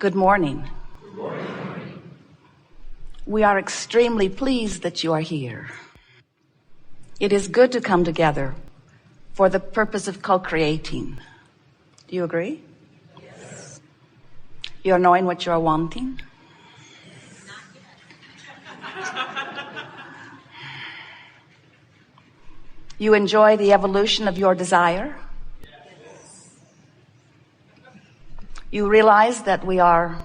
Good morning. Good morning. We are extremely pleased that you are here. It is good to come together for the purpose of co-creating. Do you agree? Yes. You're knowing what you're wanting? You enjoy the evolution of your desire? You realize that we are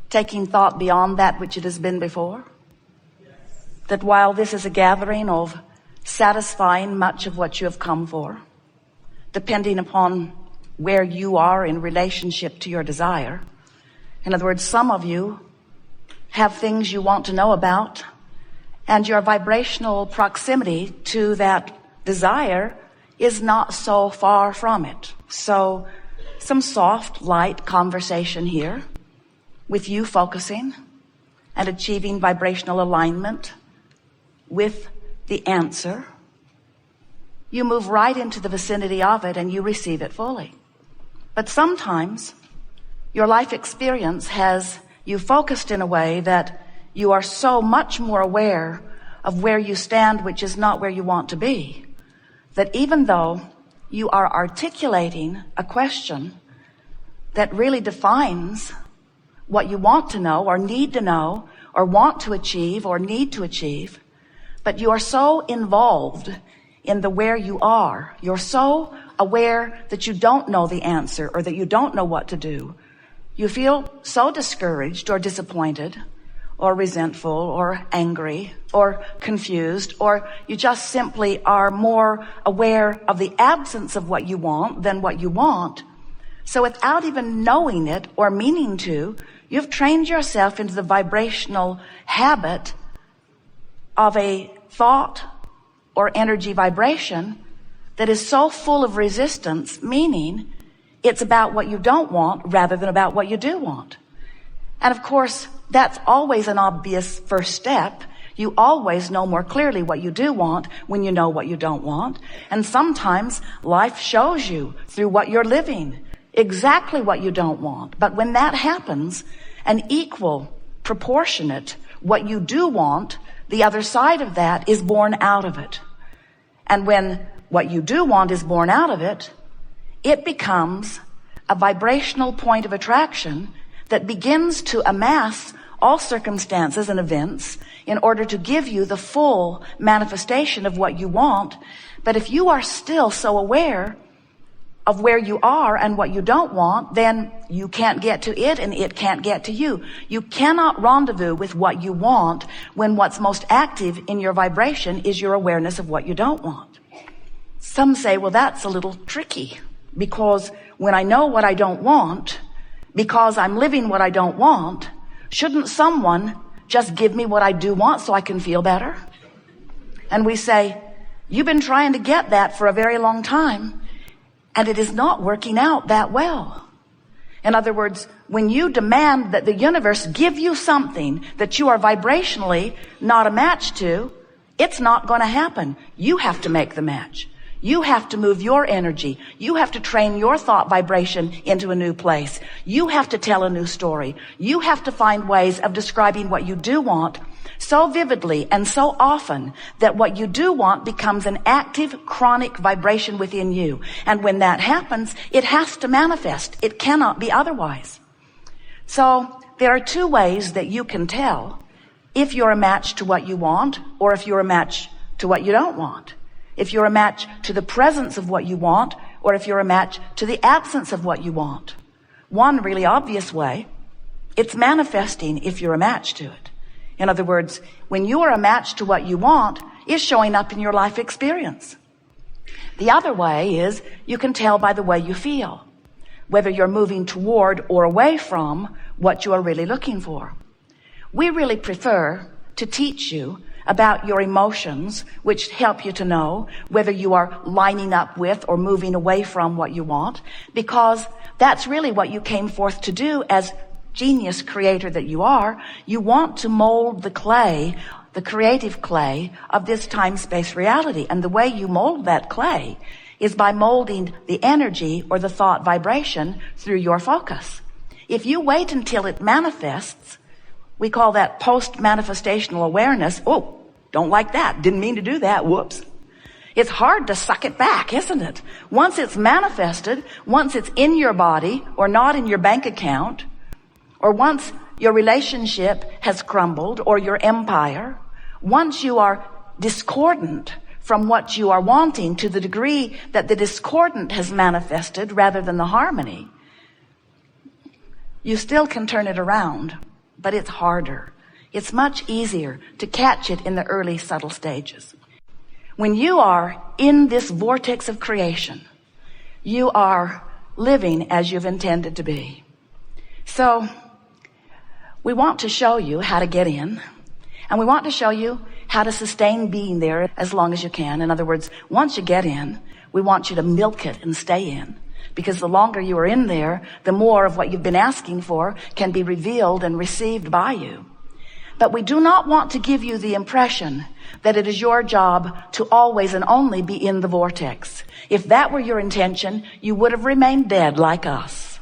taking thought beyond that which it has been before? That while this is a gathering of satisfying much of what you have come for, depending upon where you are in relationship to your desire. In other words, some of you have things you want to know about, and your vibrational proximity to that desire is not so far from it. So some soft, light conversation here with you focusing and achieving vibrational alignment with the answer. You move right into the vicinity of it and you receive it fully. But sometimes your life experience has you focused in a way that you are so much more aware of where you stand, which is not where you want to be, that even though you are articulating a question that really defines what you want to know or need to know or want to achieve or need to achieve, but you are so involved in the where you are. You're so aware that you don't know the answer or that you don't know what to do. You feel so discouraged or disappointed or resentful or angry or confused, or you just simply are more aware of the absence of what you want than what you want. So without even knowing it or meaning to, you've trained yourself into the vibrational habit of a thought or energy vibration that is so full of resistance, meaning it's about what you don't want rather than about what you do want. And of course, that's always an obvious first step. You always know more clearly what you do want when you know what you don't want. And sometimes life shows you through what you're living exactly what you don't want. But when that happens, an equal, proportionate, what you do want, the other side of that is born out of it. And when what you do want is born out of it, it becomes a vibrational point of attraction that begins to amass all circumstances and events in order to give you the full manifestation of what you want. But if you are still so aware of where you are and what you don't want, then you can't get to it and it can't get to you. You cannot rendezvous with what you want when what's most active in your vibration is your awareness of what you don't want. Some say, well, that's a little tricky, because when I know what I don't want, because I'm living what I don't want, shouldn't someone just give me what I do want so I can feel better? And we say, you've been trying to get that for a very long time, and it is not working out that well. In other words, when you demand that the universe give you something that you are vibrationally not a match to, it's not going to happen. You have to make the match. You have to move your energy. You have to train your thought vibration into a new place. You have to tell a new story. You have to find ways of describing what you do want so vividly and so often that what you do want becomes an active, chronic vibration within you. And when that happens, it has to manifest. It cannot be otherwise. So there are two ways that you can tell if you're a match to what you want or if you're a match to what you don't want. If you're a match to the presence of what you want, or if you're a match to the absence of what you want. One really obvious way, it's manifesting if you're a match to it. In other words, when you are a match to what you want, it's showing up in your life experience. The other way is you can tell by the way you feel, whether you're moving toward or away from what you are really looking for. We really prefer to teach you about your emotions, which help you to know whether you are lining up with or moving away from what you want, because that's really what you came forth to do as genius creator that you are. You want to mold the clay, the creative clay of this time-space reality. And the way you mold that clay is by molding the energy or the thought vibration through your focus. If you wait until it manifests, we call that post-manifestational awareness. Oh, don't like that. Didn't mean to do that. Whoops. It's hard to suck it back, isn't it? Once it's manifested, once it's in your body or not in your bank account, or once your relationship has crumbled or your empire, once you are discordant from what you are wanting to the degree that the discordant has manifested rather than the harmony, you still can turn it around, but it's harder. It's much easier to catch it in the early subtle stages. When you are in this vortex of creation, you are living as you've intended to be. So we want to show you how to get in, and we want to show you how to sustain being there as long as you can. In other words, once you get in, we want you to milk it and stay in, because the longer you are in there, the more of what you've been asking for can be revealed and received by you. But we do not want to give you the impression that it is your job to always and only be in the vortex. If that were your intention, you would have remained dead like us.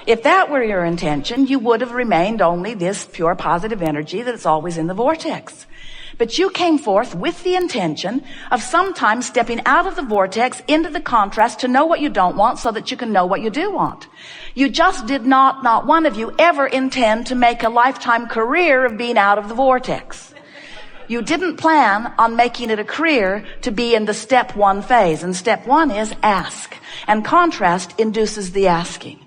If that were your intention, you would have remained only this pure positive energy that's always in the vortex. But you came forth with the intention of sometimes stepping out of the vortex into the contrast to know what you don't want so that you can know what you do want. You just did not one of you ever intend to make a lifetime career of being out of the vortex. You didn't plan on making it a career to be in the step one phase. And step one is ask. And contrast induces the asking.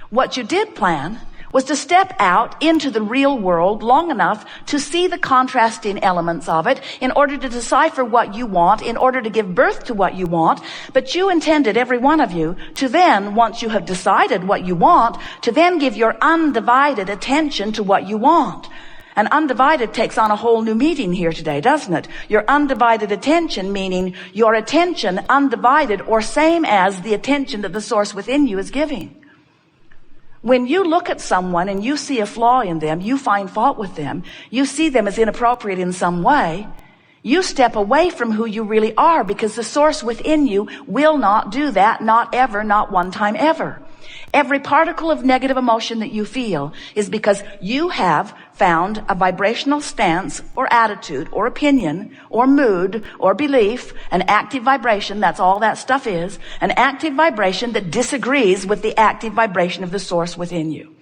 What you did plan was to step out into the real world long enough to see the contrasting elements of it in order to decipher what you want, in order to give birth to what you want. But you intended, every one of you, to then, once you have decided what you want, to then give your undivided attention to what you want. And undivided takes on a whole new meaning here today, doesn't it? Your undivided attention, meaning your attention undivided or same as the attention that the source within you is giving. When you look at someone and you see a flaw in them, you find fault with them, you see them as inappropriate in some way, you step away from who you really are, because the source within you will not do that, not ever, not one time ever. Every particle of negative emotion that you feel is because you have found a vibrational stance or attitude or opinion or mood or belief, an active vibration, that's all that stuff is, an active vibration that disagrees with the active vibration of the source within you.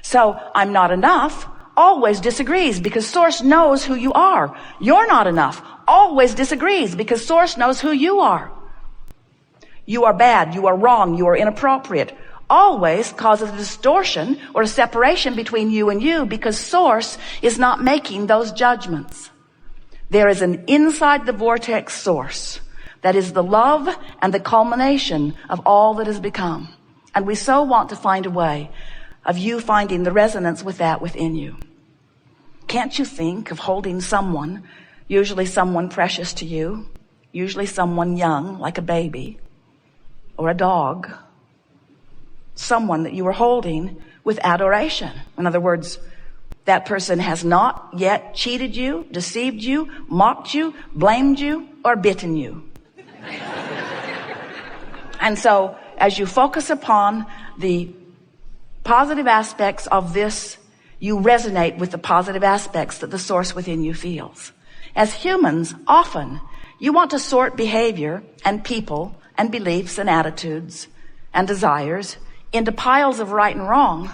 So, I'm not enough always disagrees because source knows who you are. You're not enough always disagrees because source knows who you are. You are bad, you are wrong, you are inappropriate. Always causes a distortion or a separation between you and you because source is not making those judgments. There is an inside the vortex source that is the love and the culmination of all that has become. And we so want to find a way of you finding the resonance with that within you. Can't you think of holding someone, usually someone precious to you, usually someone young like a baby or a dog, someone that you were holding with adoration? In other words, that person has not yet cheated you, deceived you, mocked you, blamed you, or bitten you. And so, as you focus upon the positive aspects of this, you resonate with the positive aspects that the source within you feels. As humans, often, you want to sort behavior and people and beliefs and attitudes and desires into piles of right and wrong,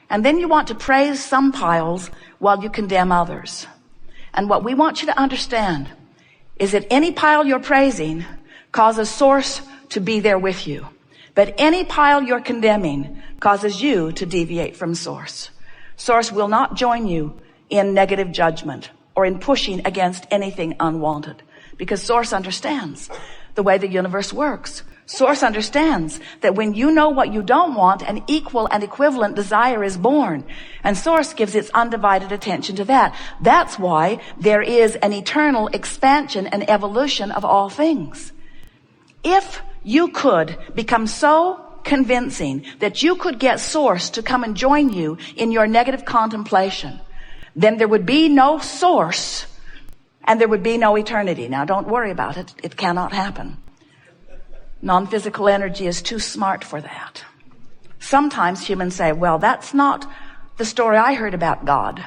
and then you want to praise some piles while you condemn others. And what we want you to understand is that any pile you're praising causes source to be there with you. But any pile you're condemning causes you to deviate from source. Source will not join you in negative judgment or in pushing against anything unwanted, because source understands the way the universe works. Source understands that when you know what you don't want, an equal and equivalent desire is born. And source gives its undivided attention to that. That's why there is an eternal expansion and evolution of all things. If you could become so convincing that you could get source to come and join you in your negative contemplation, then there would be no source and there would be no eternity. Now, don't worry about it. It cannot happen. Non-physical energy is too smart for that. Sometimes humans say, well, that's not the story I heard about God.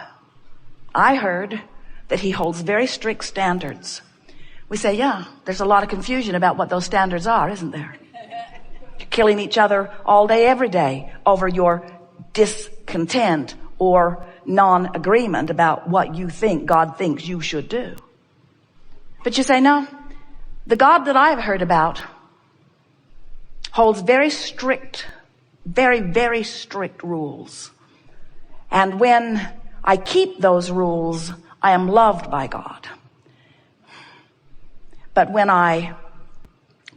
I heard that he holds very strict standards. We say, yeah, there's a lot of confusion about what those standards are, isn't there? You're killing each other all day, every day over your discontent or non-agreement about what you think God thinks you should do. But you say, no, the God that I've heard about holds very strict, very, very strict rules. And when I keep those rules, I am loved by God. But when I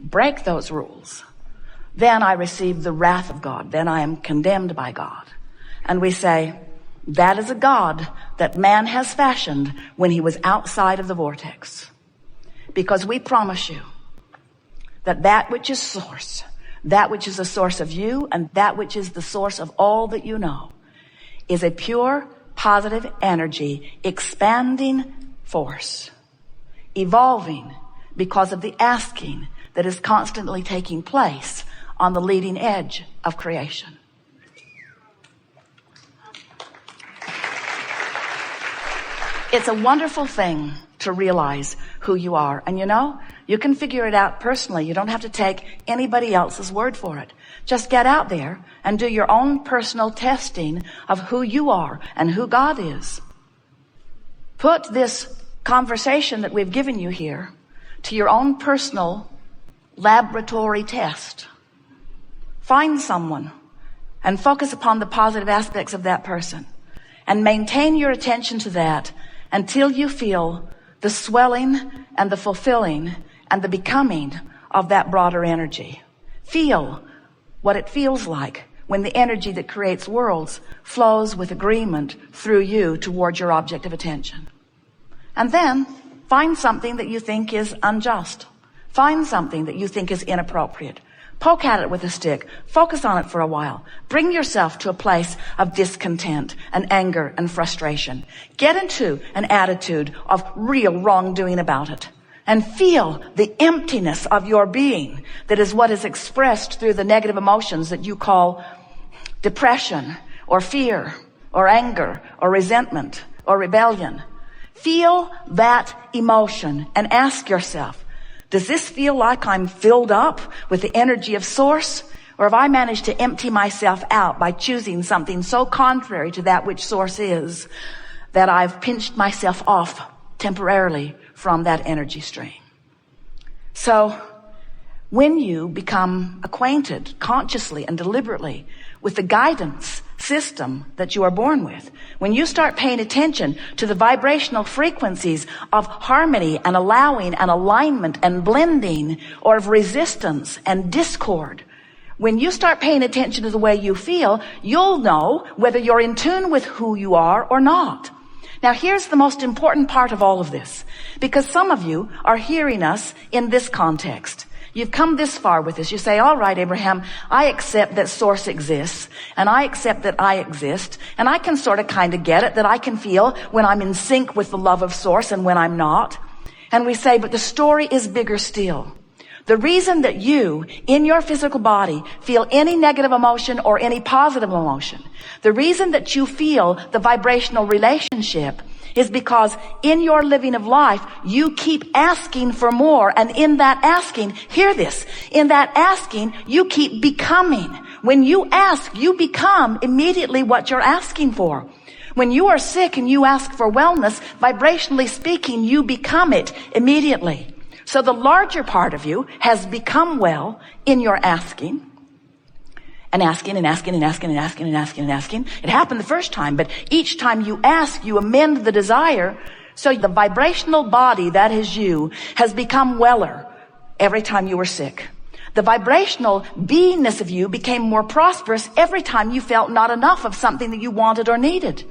break those rules, then I receive the wrath of God. Then I am condemned by God. And we say, that is a God that man has fashioned when he was outside of the vortex. Because we promise you that that which is source, that which is the source of you, and that which is the source of all that you know, is a pure, positive energy, expanding force, evolving because of the asking that is constantly taking place on the leading edge of creation. It's a wonderful thing to realize who you are. And you know, you can figure it out personally. You don't have to take anybody else's word for it. Just get out there and do your own personal testing of who you are and who God is. Put this conversation that we've given you here to your own personal laboratory test. Find someone and focus upon the positive aspects of that person and maintain your attention to that until you feel the swelling and the fulfilling and the becoming of that broader energy. Feel what it feels like when the energy that creates worlds flows with agreement through you toward your object of attention. And then find something that you think is unjust. Find something that you think is inappropriate. Poke at it with a stick. Focus on it for a while. Bring yourself to a place of discontent and anger and frustration. Get into an attitude of real wrongdoing about it. And feel the emptiness of your being that is what is expressed through the negative emotions that you call depression or fear or anger or resentment or rebellion. Feel that emotion and ask yourself, does this feel like I'm filled up with the energy of source? Or have I managed to empty myself out by choosing something so contrary to that which source is that I've pinched myself off temporarily from that energy stream? So when you become acquainted consciously and deliberately with the guidance system that you are born with, when you start paying attention to the vibrational frequencies of harmony and allowing and alignment and blending, or of resistance and discord, when you start paying attention to the way you feel, you'll know whether you're in tune with who you are or not. Now here's the most important part of all of this, because some of you are hearing us in this context. You've come this far with us. You say, all right, Abraham, I accept that source exists, and I accept that I exist, and I can sort of kind of get it, that I can feel when I'm in sync with the love of source and when I'm not. And we say, but the story is bigger still. The reason that you, in your physical body, feel any negative emotion or any positive emotion, the reason that you feel the vibrational relationship is because in your living of life, you keep asking for more. And in that asking, hear this, in that asking, you keep becoming. When you ask, you become immediately what you're asking for. When you are sick and you ask for wellness, vibrationally speaking, you become it immediately. So the larger part of you has become well in your asking. And asking and asking and asking and asking and asking and asking. It happened the first time, but each time you ask, you amend the desire. So the vibrational body, that is you, has become weller every time you were sick. The vibrational beingness of you became more prosperous every time you felt not enough of something that you wanted or needed.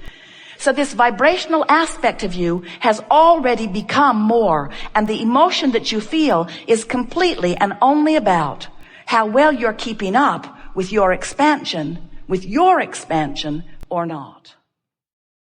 So this vibrational aspect of you has already become more, and the emotion that you feel is completely and only about how well you're keeping up with your expansion or not.